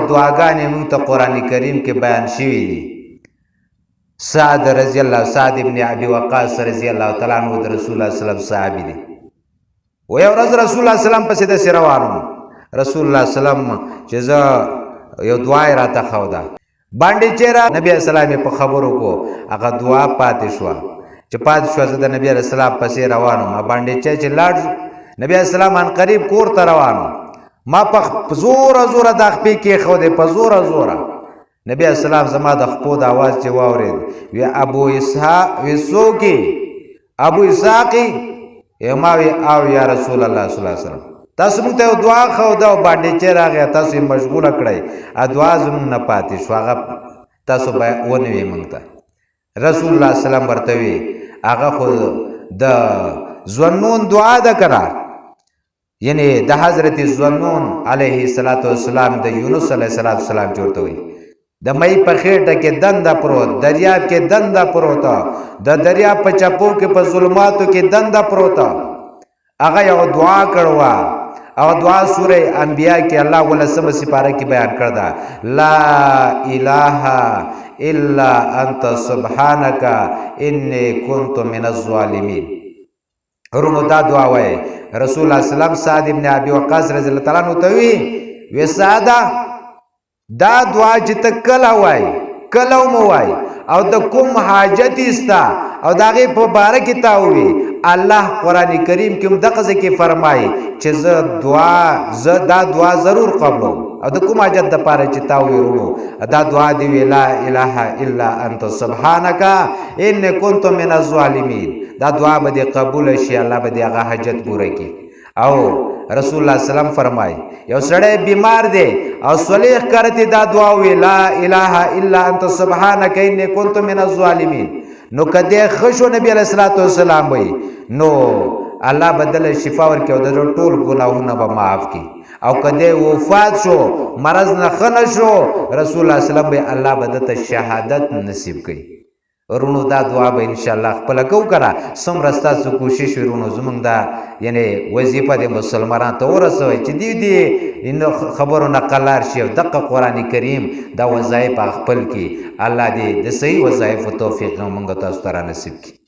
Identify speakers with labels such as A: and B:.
A: دعاګانې موږ ته قرآن کریم کې بیان شوي دي. سعد رضی الله سعد ابن ابي وقاص رضی الله تعالی عنہ د رسول الله صلی الله علیه وسلم صحابي دي. و یو ورځ رسول الله صلی الله علیه وسلم پسې د روانو رسول الله صلی الله علیه وسلم چې زه یو دعا راته خو ده باندې چیرې نبی اسلام په خبرو کو هغه دعا پاتې شو چې پاتې شو زه د نبی رسول الله پسې روانو ما باندې چې لاړ نبی اسلام ان قریب کور ته روانو ما په زور زور د خپې کې خو دې په زور زور نبی اسلام زما د خپو د आवाज چې واورید وی ابو اسحاق وی سوکی ابو اسحاقی ما وی او یا رسول الله صلی الله علیه وسلم تاسو موږ ته دعا خو دا باندې چې راغی تاسو مشغوله کړئ ا دعا زموږ نه پاتې شو هغه تاسو به ونوي موږ ته رسول الله صلی الله علیه وسلم ورته وی هغه خو د ظنون دعا ده کړه یعنی د حضرت ظنون علیه السلام د یونس علیه السلام جوړته وي د مې په خېټه کې دنده پروت دریاب کې دنده پروت د دریاب په چپو کې په ظلماتو کې دنده پروت هغه یو دعا کړوا او دعا سوره انبیاء کې الله ولسم سپاره کې بیان کړدا لا اله الا انت سبحانك اني كنت من الظالمين. ورونو دا دعا وای رسول الله صلی الله علیه وسلم سعد ابن ابي وقاص رضی الله تعالی عنہ ته وی ساده دا دعا چې ته کله وای کله مو وای او د کوم حاجت استا او داغه په باره کې تا وی الله قران کریم کې دغه ځکه فرمایي چې زه دا دعا ضرور قبلو او د کوم حاجت د پاره چې تا وی ورونو دا دعا دی لا اله الا انت سبحانك ان كنت من الظالمين. دا دعا به قبول شي الله به هغه حاجت پوره کړي. او رسول الله صلی الله علیه وسلم فرمای یو سړی بیمار دی او صلیح کرتی دا دعا وی لا اله الا انت سبحانك اني كنت من الظالمين نو کده خشو نبی علیہ الصلوۃ والسلام وی نو الله بدل شفا ورکړي او د ټول ګناهونه به معاف کړي او کده وفات شو مرض نه خنه شو رسول الله صلی الله علیه وسلم الله بدته شهادت نصیب کړي. ورونو دا دعا به ان شاء الله خپل کو کرا سم راستا سو کوشش ورونو زمونږ دا یعنی وظیفه د مسلمانانو ته ورسوي چې دی ان خبرو نقلار شي دغه قران کریم دا وظایف خپل کی الله دې د صحیح وظایف توفیق موږ تاسو ته نصیب کړي.